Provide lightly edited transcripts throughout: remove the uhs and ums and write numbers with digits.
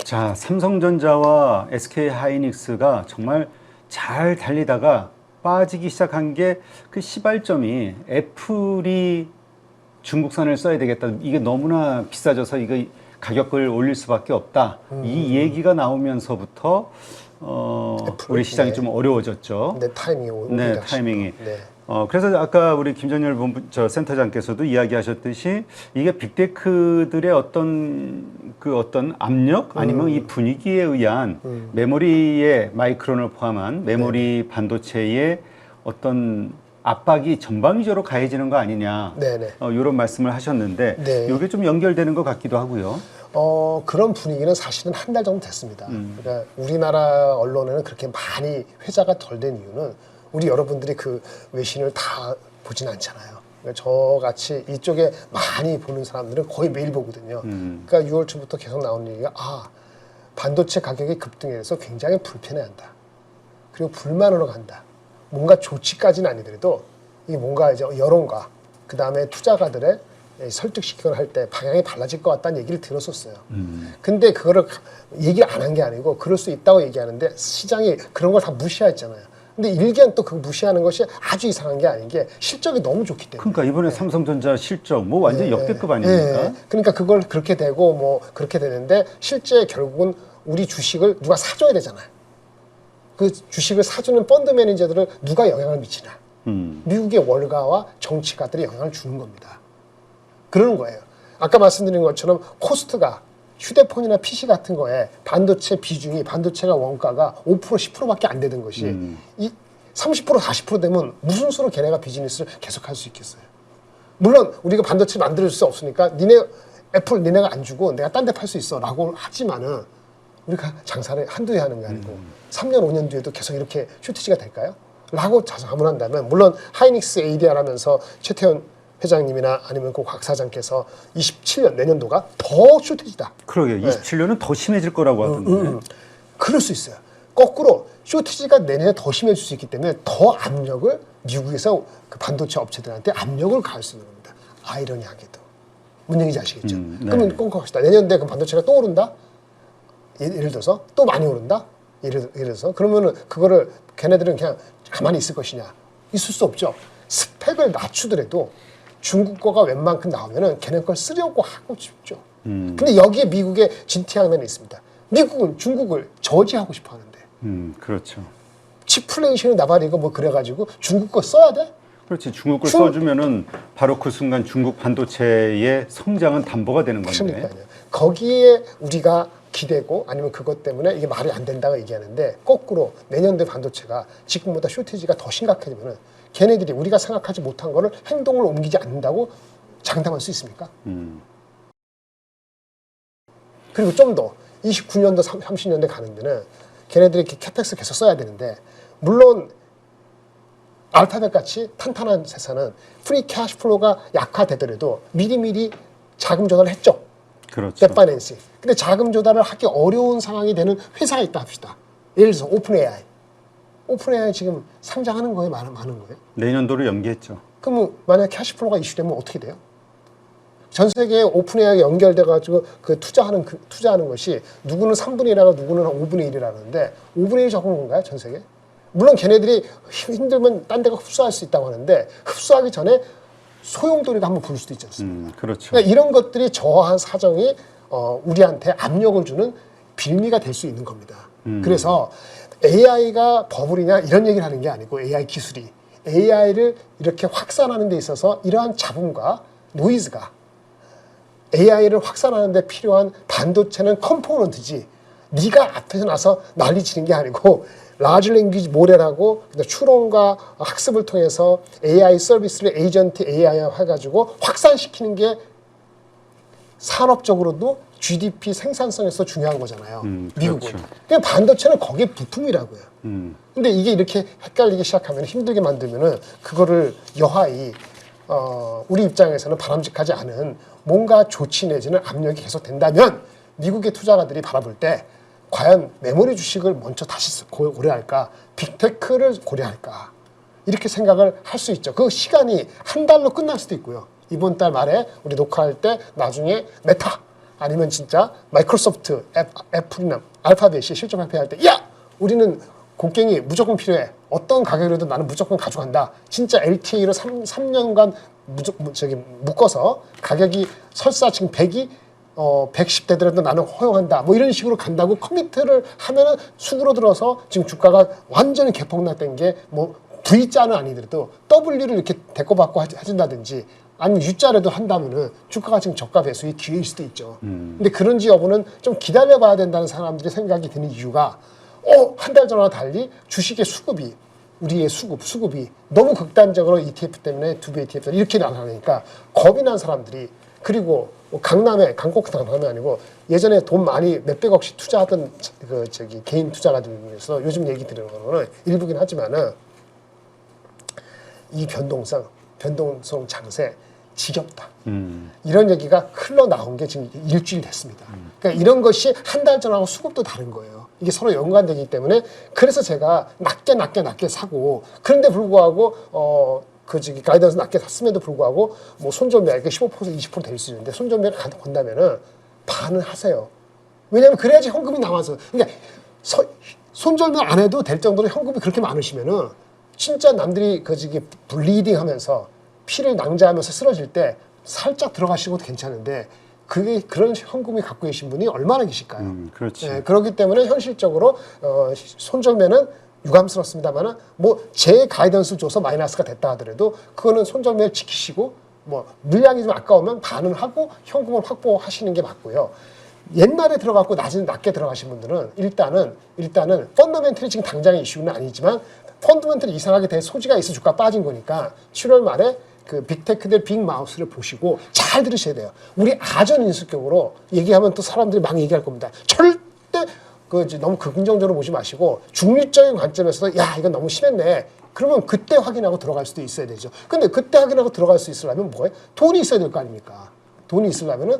자, 삼성전자와 SK하이닉스가 정말 잘 달리다가 빠지기 시작한 게 그 시발점이 애플이 중국산을 써야 되겠다. 이게 너무나 비싸져서 이거 가격을 올릴 수밖에 없다. 이 얘기가 나오면서부터 우리 시장이 좀 어려워졌죠. 네, 타이밍이 네, 타이밍이. 네. 그래서 아까 우리 김전열 센터장께서도 이야기하셨듯이 이게 빅테크들의 어떤 압력 아니면 이 분위기에 의한 메모리의 마이크론을 포함한 메모리 반도체의 어떤 압박이 전방위적으로 가해지는 거 아니냐. 네네. 이런 말씀을 하셨는데 네. 이게 좀 연결되는 것 같기도 하고요. 그런 분위기는 사실은 한 달 정도 됐습니다. 그러니까 우리나라 언론에는 그렇게 많이 회자가 덜 된 이유는 우리 여러분들이 그 외신을 다 보진 않잖아요. 그러니까 저같이 이쪽에 많이 보는 사람들은 거의 매일 보거든요. 그러니까 6월 초부터 계속 나오는 얘기가 반도체 가격이 급등해서 굉장히 불편해한다. 그리고 불만으로 간다. 뭔가 조치까지는 아니더라도 이게 뭔가 이제 여론과 그 다음에 투자가들의 설득시키거나 할 때 방향이 달라질 것 같다는 얘기를 들었었어요. 근데 그거를 얘기 안 한 게 아니고 그럴 수 있다고 얘기하는데 시장이 그런 걸 다 무시했잖아요. 근데 일견 또 그 무시하는 것이 아주 이상한 게 아닌 게 실적이 너무 좋기 때문에. 그러니까 이번에 삼성전자 실적 뭐 완전 역대급 아닙니까? 그러니까 그걸 그렇게 되고 뭐 그렇게 되는데 실제 결국은 우리 주식을 누가 사줘야 되잖아요. 그 주식을 사주는 펀드 매니저들을 누가 영향을 미치나. 미국의 월가와 정치가들이 영향을 주는 겁니다. 그러는 거예요. 아까 말씀드린 것처럼 코스트가 휴대폰이나 PC 같은 거에 반도체 비중이 반도체가 원가가 5% 10%밖에 안 되는 것이 이 30% 40% 되면 무슨 수로 걔네가 비즈니스를 계속할 수 있겠어요. 물론 우리가 반도체 만들 수 없으니까 애플 니네가 안 주고 내가 딴 데 팔 수 있어 라고 하지만은 우리가 장사를 한두 해 하는 게 아니고 3년 5년 뒤에도 계속 이렇게 쇼티지가 될까요? 라고 자문한다면 물론 하이닉스 ADR 하면서 최태원 회장님이나 아니면 그 곽 사장께서 27년 내년도가 더 쇼티지다. 그러게요. 27년은 더 심해질 거라고 하던데. 그럴 수 있어요. 거꾸로 쇼티지가 내년에 더 심해질 수 있기 때문에 더 압력을 미국에서 그 반도체 업체들한테 압력을 가할 수 있는 겁니다. 아이러니하게도. 뭔 얘기인지 아시겠죠? 네. 그러면 꼼꼼 합시다. 내년 돼 그 반도체가 또 오른다? 예를 들어서 또 많이 오른다? 예를 들어서 그러면은 그거를 걔네들은 그냥 가만히 있을 것이냐? 있을 수 없죠. 스펙을 낮추더라도 중국 거가 웬만큼 나오면은 걔네 걸 쓰려고 하고 싶죠. 근데 여기에 미국의 진티한 면이 있습니다. 미국은 중국을 저지하고 싶어 하는데. 그렇죠. 치플레이션이 나발이고 뭐 그래가지고 중국 거 써야 돼? 그렇지. 중국 걸 써주면은 바로 그 순간 중국 반도체의 성장은 담보가 되는 건데. 그러니까요. 거기에 우리가 기대고 아니면 그것 때문에 이게 말이 안 된다고 얘기하는데 거꾸로 내년도에 반도체가 지금보다 쇼티지가 더 심각해지면은 걔네들이 우리가 생각하지 못한 거를 행동을 옮기지 않는다고 장담할 수 있습니까? 그리고 좀 더 29년도 30년대 가는 데는 걔네들이 이렇게 캐펙스 계속 써야 되는데 물론 알파벳 같이 탄탄한 회사는 프리 캐시플로우가 약화되더라도 미리미리 자금 조달을 했죠. 그렇죠. 뎨 파이낸싱. 근데 자금 조달을 하기 어려운 상황이 되는 회사가 있다 합시다. 예를 들어서 오픈 AI. 오픈 AI 지금 상장하는 거에 많은 거예요. 내년도를 연기했죠. 그러면 만약 캐시플로우가 이슈되면 어떻게 돼요? 전 세계에 오픈 AI가 연결돼가지고 그 투자하는 것이 누구는 3분의 1하고 누구는 5분의 1이라는데 5분의 1 적은 건가요? 전 세계? 물론 걔네들이 힘들면 딴 데가 흡수할 수 있다고 하는데 흡수하기 전에 소용돌이가 한번 부를 수도 있지 않습니까? 그렇죠. 그러니까 이런 것들이 저한 사정이 우리한테 압력을 주는 빌미가 될 수 있는 겁니다. 그래서 AI가 버블이냐 이런 얘기를 하는 게 아니고 AI 기술이 AI를 이렇게 확산하는 데 있어서 이러한 잡음과 노이즈가 AI를 확산하는 데 필요한 반도체는 컴포넌트지 네가 앞에서 나서 난리 치는 게 아니고 라지 랭귀지 모델하고 추론과 학습을 통해서 AI 서비스를 에이전트 AI화 해가지고 확산시키는 게 산업적으로도 GDP 생산성에서 중요한 거잖아요. 미국은. 그렇죠. 그냥 반도체는 거기에 부품이라고요. 근데 이게 이렇게 헷갈리기 시작하면 힘들게 만들면은 그거를 여하이 우리 입장에서는 바람직하지 않은 뭔가 조치 내지는 압력이 계속 된다면 미국의 투자가들이 바라볼 때 과연 메모리 주식을 먼저 다시 고려할까? 빅테크를 고려할까? 이렇게 생각을 할 수 있죠. 그 시간이 한 달로 끝날 수도 있고요. 이번 달 말에 우리 녹화할 때 나중에 메타 아니면 진짜 마이크로소프트, 애플이나 알파벳이 실적 발표할 때 야! 우리는 곡괭이 무조건 필요해. 어떤 가격이라도 나는 무조건 가져간다. 진짜 LTA로 3년간 묶어서 가격이 설사 지금 100이 110되더라도 나는 허용한다. 뭐 이런 식으로 간다고 커미트를 하면은 수구로 들어서 지금 주가가 완전히 개폭락된 게 뭐 V자는 아니더라도 W를 이렇게 대꼬받고 해준다든지 아니면 U자라도 한다면은 주가가 지금 저가 배수의 기회일 수도 있죠. 근데 그런지 여부는 좀 기다려봐야 된다는 사람들이 생각이 드는 이유가 한 달 전과 달리 주식의 수급이 우리의 수급이 너무 극단적으로 ETF 때문에 두배 ETF 이렇게 나가니까 겁이 난 사람들이 그리고 강남꼭 강남이 아니고 예전에 돈 많이 몇백억씩 투자하던 개인 투자가들에서 요즘 얘기 들은 거는 일부긴 하지만은 이 변동성 장세 지겹다. 이런 얘기가 흘러나온 게 지금 일주일 됐습니다. 그러니까 이런 것이 한 달 전하고 수급도 다른 거예요. 이게 서로 연관되기 때문에 그래서 제가 낮게 사고 그런데 불구하고 가이던스 낮게 샀음에도 불구하고 뭐 손절매가 15% 20% 될 수 있는데 손절매가 건다면은 반은 하세요. 왜냐하면 그래야지 현금이 나와서 그러니까 손절매 안 해도 될 정도로 현금이 그렇게 많으시면은 진짜 남들이 블리딩하면서 피를 낭자하면서 쓰러질 때 살짝 들어가시고도 괜찮은데 그런 현금이 갖고 계신 분이 얼마나 계실까요? 그렇지. 네, 그렇기 때문에 현실적으로 손절매는 유감스럽습니다만은 뭐 제 가이던스 줘서 마이너스가 됐다 하더라도 그거는 손절매를 지키시고 뭐 물량이 좀 아까우면 반은 하고 현금을 확보하시는 게 맞고요. 옛날에 들어갔고 낮게 들어가신 분들은 일단은 펀더멘털이 지금 당장의 이슈는 아니지만 펀더멘털이 이상하게 될 소지가 있어 주가 빠진 거니까 7월 말에 그 빅테크들 빅마우스를 보시고 잘 들으셔야 돼요. 우리 아전인수격으로 얘기하면 또 사람들이 막 얘기할 겁니다. 절대 너무 긍정적으로 보지 마시고 중립적인 관점에서 야 이건 너무 심했네. 그러면 그때 확인하고 들어갈 수도 있어야 되죠. 근데 그때 확인하고 들어갈 수 있으려면 뭐예요? 돈이 있어야 될 거 아닙니까? 돈이 있으려면은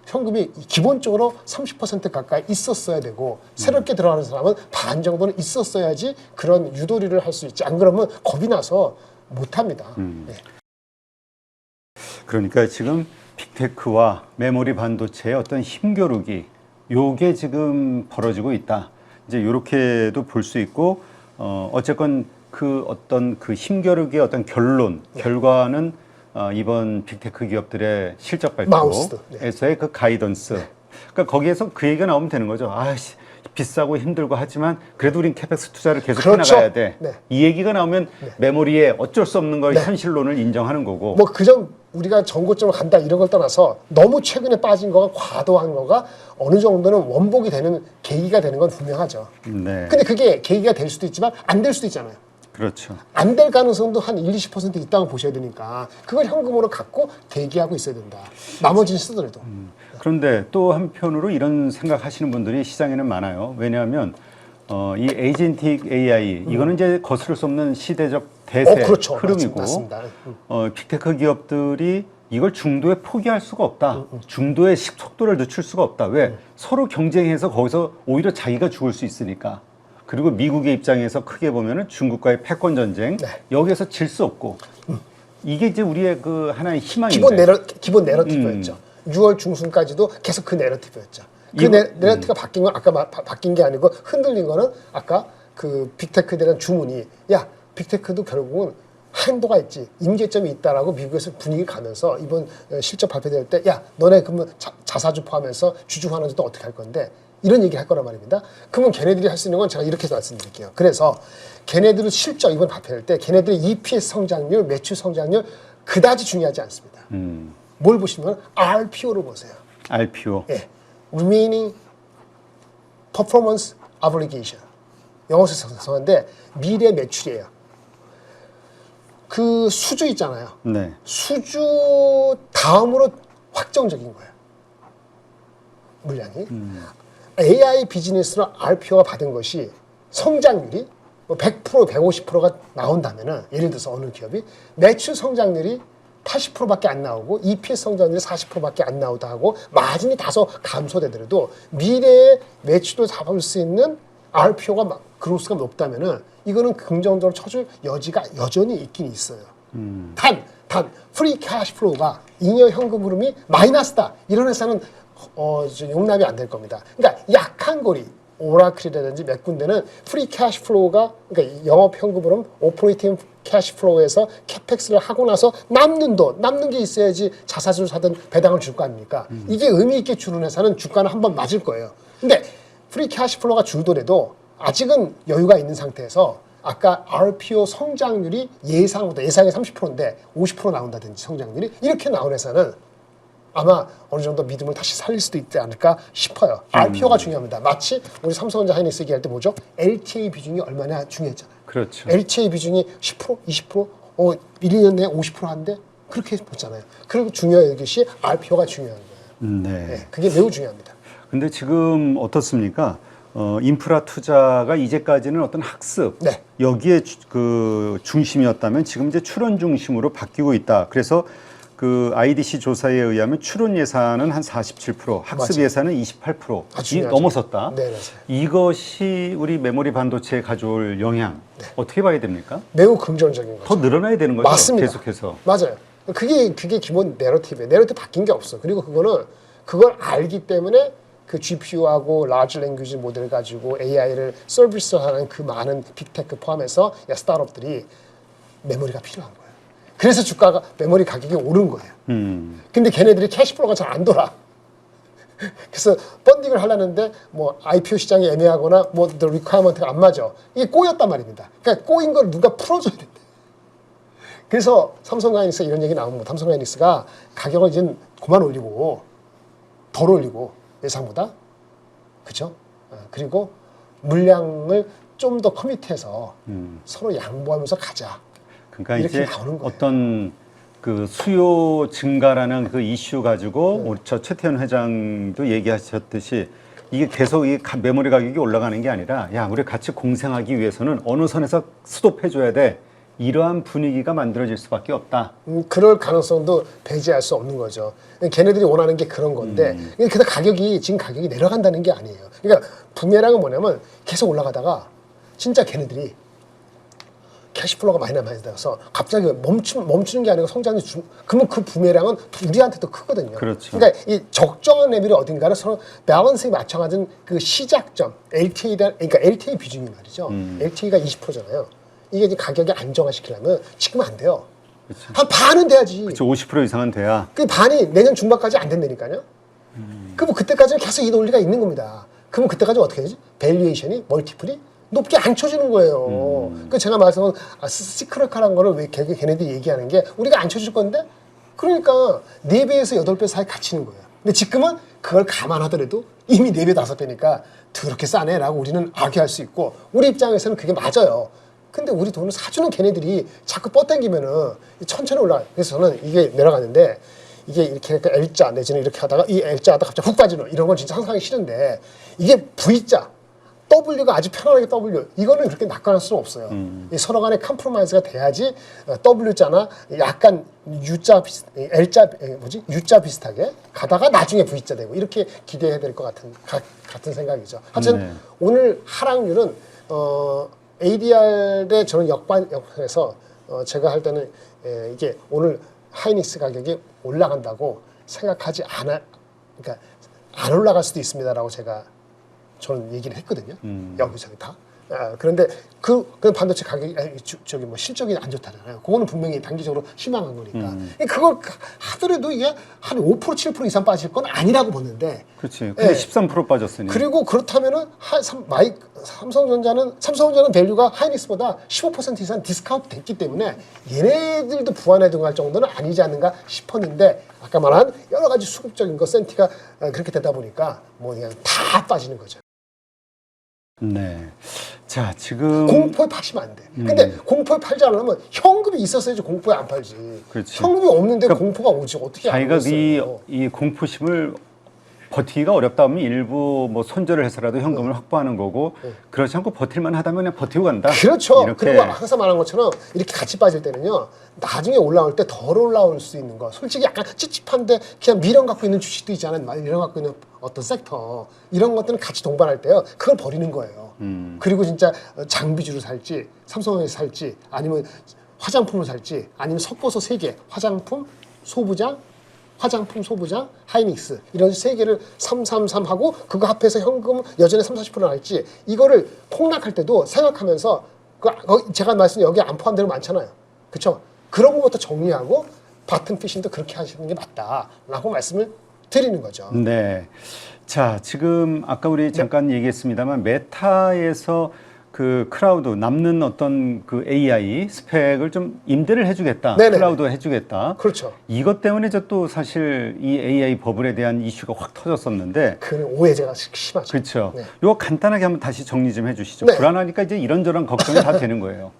현금이 기본적으로 30% 가까이 있었어야 되고 새롭게 들어가는 사람은 반 정도는 있었어야지 그런 유도리를 할 수 있지. 안 그러면 겁이 나서 못합니다. 네. 그러니까 지금 빅테크와 메모리 반도체의 어떤 힘겨루기 요게 지금 벌어지고 있다. 이제 이렇게도 볼 수 있고 어쨌건 그 어떤 그 힘겨루기의 어떤 결과는 이번 빅테크 기업들의 실적 발표에서의 그 가이던스. 그러니까 거기에서 그 얘기가 나오면 되는 거죠. 아씨 비싸고 힘들고 하지만 그래도 우린 캐펙스 투자를 계속 해나가야 돼. 이 얘기가 나오면 메모리에 어쩔 수 없는 걸 현실론을 인정하는 거고. 뭐 우리가 전고점을 간다 이런 걸 떠나서 너무 최근에 빠진 거가 과도한 거가 어느 정도는 원복이 되는 계기가 되는 건 분명하죠. 근데 그게 계기가 될 수도 있지만 안 될 수도 있잖아요. 그렇죠. 안 될 가능성도 한 1-20% 있다고 보셔야 되니까 그걸 현금으로 갖고 대기하고 있어야 된다. 나머지는 쓰더라도. 그런데 또 한편으로 이런 생각하시는 분들이 시장에는 많아요. 왜냐하면 이 에이전틱 AI 이거는 이제 거스를 수 없는 시대적 대세 그렇죠. 흐름이고 맞습니다. 빅테크 기업들이 이걸 중도에 포기할 수가 없다. 중도의 속도를 늦출 수가 없다. 왜? 서로 경쟁해서 거기서 오히려 자기가 죽을 수 있으니까. 그리고 미국의 입장에서 크게 보면은 중국과의 패권 전쟁 여기에서 질 수 없고 이게 이제 우리의 그 하나의 희망인데 기본 내러티브였죠. 6월 중순까지도 계속 그 내러티브였죠. 그 내러티브가 바뀐 건 아까 바뀐 게 아니고 흔들린 거는 아까 그 빅테크에 대한 주문이 야 빅테크도 결국은 한도가 있지 임계점이 있다라고 미국에서 분위기 가면서 이번 실적 발표될 때 야 너네 그러면 자사주 포함해서 주주 환원도 어떻게 할 건데 이런 얘기 할 거란 말입니다. 그러면 걔네들이 할 수 있는 건 제가 이렇게 말씀드릴게요. 그래서 걔네들은 실적 이번 발표할 때 걔네들의 EPS 성장률, 매출 성장률 그다지 중요하지 않습니다. 뭘 보시면 RPO를 보세요. RPO. 예, Remaining Performance Obligation. 영어로 써서인데 미래 매출이에요. 그 수주 있잖아요. 수주 다음으로 확정적인 거예요. 물량이. AI 비즈니스로 RPO가 받은 것이 성장률이 뭐 100%, 150%가 나온다면은 예를 들어서 어느 기업이 매출 성장률이 80%밖에 안 나오고 EPS 성장률이 40%밖에 안 나오다 하고 마진이 다소 감소되더라도 미래의 매출을 잡을 수 있는 RPO가 그로스가 높다면은 이거는 긍정적으로 쳐줄 여지가 여전히 있긴 있어요. 단 프리 캐시 플로우가 잉여 현금 흐름이 마이너스다. 이런 회사는 용납이 안 될 겁니다. 그러니까 약한 거리 오라클이라든지 몇 군데는 프리 캐시 플로우가 그러니까 영업 현금 흐름 오퍼레이팅 캐시 플로우에서 캐펙스를 하고 나서 남는 게 있어야지 자사주를 사든 배당을 줄 거 아닙니까? 이게 의미 있게 주는 회사는 주가는 한번 맞을 거예요. 근데 프리 캐시 플로우가 줄더라도 아직은 여유가 있는 상태에서 아까 RPO 성장률이 예상이 30%인데 50% 나온다든지 성장률이 이렇게 나온 회사는 아마 어느 정도 믿음을 다시 살릴 수도 있지 않을까 싶어요. RPO가 중요합니다. 마치 우리 삼성전자 하이닉스 얘기할 때 뭐죠? LTA 비중이 얼마나 중요했잖아요. 그렇죠. LTA 비중이 10%, 20%, 1, 2년 내에 50% 한데 그렇게 보잖아요. 그리고 중요한 것이 RPO가 중요한 거예요. 네. 네, 그게 매우 중요합니다. 근데 지금 어떻습니까? 인프라 투자가 이제까지는 어떤 학습 네. 여기에 그 중심이었다면 지금 이제 출원 중심으로 바뀌고 있다. 그래서 그 IDC 조사에 의하면 출원 예산은 한 47%, 학습 맞아요. 예산은 28% 중요하죠. 넘어섰다. 네, 맞아요. 이것이 우리 메모리 반도체에 가져올 영향 어떻게 봐야 됩니까? 매우 긍정적인 거죠. 더 늘어나야 되는 거죠. 맞습니다. 계속해서. 맞아요. 그게 기본 내러티브예요. 내러티브 바뀐 게 없어. 그리고 그걸 알기 때문에 그 GPU하고 라지 랭귀지 모델을 가지고 AI를 서비스하는 그 많은 빅테크 포함해서 스타트업들이 메모리가 필요한 거예요. 그래서 주가가 메모리 가격이 오른 거예요. 근데 걔네들이 캐시플로우가 잘 안 돌아. 그래서 펀딩을 하려는데 뭐 IPO 시장이 애매하거나 뭐 리퀘어먼트가 안 맞아. 이게 꼬였단 말입니다. 그러니까 꼬인 걸 누가 풀어줘야 된대. 그래서 삼성하이닉스 이런 얘기 나오면 삼성하이닉스가 가격을 이제 그만 올리고 덜 올리고 예상보다 그죠? 그리고 물량을 좀 더 커밋해서 서로 양보하면서 가자. 그러니까 이렇게 이제 나오는 거예요. 어떤 그 수요 증가라는 그 이슈 가지고 우리 저 최태현 회장도 얘기하셨듯이 이게 계속 이 메모리 가격이 올라가는 게 아니라 야 우리 같이 공생하기 위해서는 어느 선에서 스톱해줘야 돼. 이러한 분위기가 만들어질 수밖에 없다. 그럴 가능성도 배제할 수 없는 거죠. 걔네들이 원하는 게 그런 건데, 근데 지금 가격이 내려간다는 게 아니에요. 그러니까 부메랑은 뭐냐면 계속 올라가다가 진짜 걔네들이 캐시플로우가 많이 나서 갑자기 멈추는 게 아니고 성장이 그러면 그 부메랑은 우리한테도 크거든요. 그렇죠. 그러니까 이 적정한 레벨이 어딘가를 서로 밸런스에 맞춰가는 그 시작점, 그러니까 LTA 비중이 말이죠. LTA가 20%잖아요. 이게 이제 가격이 안정화시키려면 지금 안 돼요. 그치. 한 반은 돼야지. 그렇죠. 50% 이상은 돼야. 그 반이 내년 중반까지 안 된다니까요. 그럼 그때까지는 계속 이 논리가 있는 겁니다. 그럼 그때까지 어떻게 되지? 밸류에이션이 멀티플이 높게 안 쳐지는 거예요. 그 제가 말씀한 시크릿한 거를 왜 걔네들이 얘기하는 게 우리가 안 쳐줄 건데 그러니까 4배에서 8배 사이 갇히는 거예요. 근데 지금은 그걸 감안하더라도 이미 4배, 5배니까 더럽게 싸네라고 우리는 아기할 수 있고 우리 입장에서는 그게 맞아요. 근데 우리 돈을 사주는 걔네들이 자꾸 뻗당기면은 천천히 올라가요. 그래서 저는 이게 내려가는데 이게 이렇게 L자 내지는 이렇게 하다가 이 L자 하다가 갑자기 훅 빠지는 이런 건 진짜 상상하기 싫은데 이게 V자 W가 아주 편안하게 W 이거는 그렇게 낙관할 수는 없어요. 이 서로 간에 컴프로마이즈가 돼야지 W자나 약간 U자 L자 U자 비슷하게 가다가 나중에 V자 되고 이렇게 기대해야 될 것 같은 생각이죠. 하여튼 오늘 하락률은 ADR에 저는 역반에서 제가 할 때는 이게 오늘 하이닉스 가격이 올라간다고 생각하지 그러니까 안 올라갈 수도 있습니다라고 저는 얘기를 했거든요. 여기저기 다. 그런데 그 반도체 가격이 저기 뭐 실적이 안 좋다잖아요. 그거는 분명히 단기적으로 희망한 거니까. 그걸 하더라도 이게 한 5% 7% 이상 빠질 건 아니라고 보는데. 그렇지. 근데 13% 빠졌으니. 그리고 그렇다면은 삼성전자는 밸류가 하이닉스보다 15% 이상 디스카운트 됐기 때문에 얘네들도 부안해 등할 정도는 아니지 않는가 싶었는데 아까 말한 여러 가지 수급적인 거 센티가 그렇게 되다 보니까 뭐 그냥 다 빠지는 거죠. 네. 자, 지금 공포에 파시면 안 돼. 근데 공포에 팔지 않으면 현금이 있었어야지 공포에 안 팔지. 그렇지. 현금이 없는데 공포가 오지 어떻게 안 자기가 오겠어요. 이 공포심을 버티기가 어렵다 하면 일부 뭐 손절을 해서라도 현금을 확보하는 거고 그렇지 않고 버틸만 하다면 그냥 버티고 간다. 그렇죠. 이렇게. 그리고 항상 말한 것처럼 이렇게 같이 빠질 때는요. 나중에 올라올 때 덜 올라올 수 있는 거. 솔직히 약간 찝찝한데 그냥 미련 갖고 있는 주식도 있잖아요. 미련 갖고 있는 어떤 섹터. 이런 것들은 같이 동반할 때요. 그걸 버리는 거예요. 그리고 진짜 장비주를 살지 삼성에서 살지 아니면 화장품을 살지 아니면 섞어서 3개 화장품, 소부장, 하이닉스 이런 3개를 333 하고 그거 합해서 현금 여전히 30-40% 나갈지 이거를 폭락할 때도 생각하면서 제가 말씀 여기 안 포함되는 거 많잖아요. 그렇죠? 그런 것부터 정리하고 바튼 피싱도 그렇게 하시는 게 맞다라고 말씀을 드리는 거죠. 네. 자, 지금 아까 우리 잠깐 얘기했습니다만 메타에서 그 클라우드 남는 어떤 그 AI 스펙을 좀 임대를 해주겠다. 네네네. 클라우드 해주겠다. 그렇죠. 이것 때문에 저 또 사실 이 AI 버블에 대한 이슈가 확 터졌었는데. 그 오해제가 심하죠. 그렇죠. 네. 이거 간단하게 한번 다시 정리 좀 해주시죠. 네. 불안하니까 이제 이런저런 걱정이 다 되는 거예요.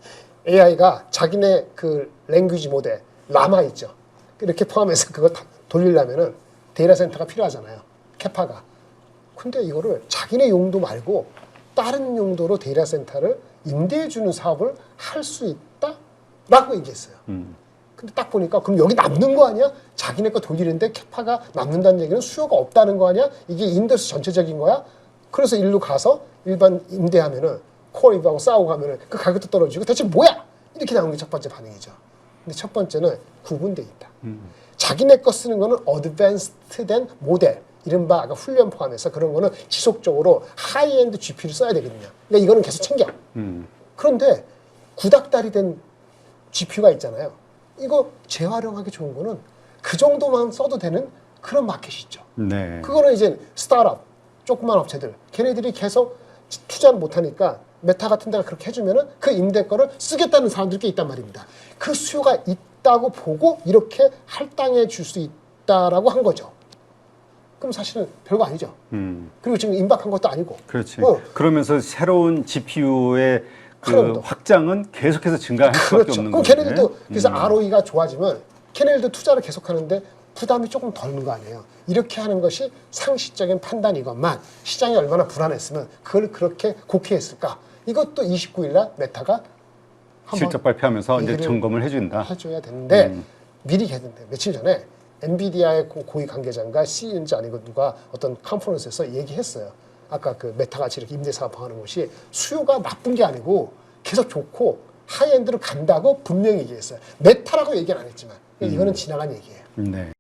AI가 자기네 그 랭귀지 모델 라마 있죠. 이렇게 포함해서 그거 다 돌리려면은 데이터 센터가 필요하잖아요. 캐파가. 근데 이거를 자기네 용도 말고 다른 용도로 데이터 센터를 임대해주는 사업을 할 수 있다라고 얘기했어요. 근데 딱 보니까 그럼 여기 남는 거 아니야? 자기네 거 돌리는데 캐파가 남는다는 얘기는 수요가 없다는 거 아니야? 이게 인더스 전체적인 거야? 그래서 일로 가서 일반 임대하면은 코어 임대하고 싸우고 가면은 그 가격도 떨어지고 대체 뭐야? 이렇게 나오는 게 첫 번째 반응이죠. 근데 첫 번째는 구분돼 있다. 자기네 거 쓰는 거는 어드밴스드된 모델, 이른바 아까 훈련 포함해서 그런 거는 지속적으로 하이엔드 GPU를 써야 되거든요. 그러니까 이거는 계속 챙겨. 그런데 구닥다리 된 GPU가 있잖아요. 이거 재활용하기 좋은 거는 그 정도만 써도 되는 그런 마켓이 있죠. 네. 그거는 이제 스타트업, 조그만 업체들, 걔네들이 계속 투자를 못하니까 메타 같은 데가 그렇게 해주면은 그 임대 거를 쓰겠다는 사람들이 꽤 있단 말입니다. 그 수요가 있다고 보고 이렇게 할당해 줄 수 있다라고 한 거죠. 그럼 사실은 별거 아니죠. 그리고 지금 임박한 것도 아니고. 그렇지. 그러면서 새로운 GPU의 그 확장은 계속해서 증가할 수밖에 그렇죠. 없는 그럼 거죠. 걔네들도 그래서 ROE가 좋아지면 걔네들도 투자를 계속하는데 부담이 조금 덜는 거 아니에요. 이렇게 하는 것이 상식적인 판단이건만 시장이 얼마나 불안했으면 그걸 그렇게 곡해했을까. 이것도 29일 날 메타가 실적 발표하면서 이제 점검을 해준다. 해줘야 되는데 미리 했는데 며칠 전에 엔비디아의 고위 관계자인가 CEO인지 아니고 누가 어떤 컨퍼런스에서 얘기했어요. 아까 그 메타같이 이렇게 임대 사업 하는 곳이 수요가 나쁜 게 아니고 계속 좋고 하이엔드로 간다고 분명히 얘기했어요. 메타라고 얘기는 안 했지만 이거는 지나간 얘기예요. 네.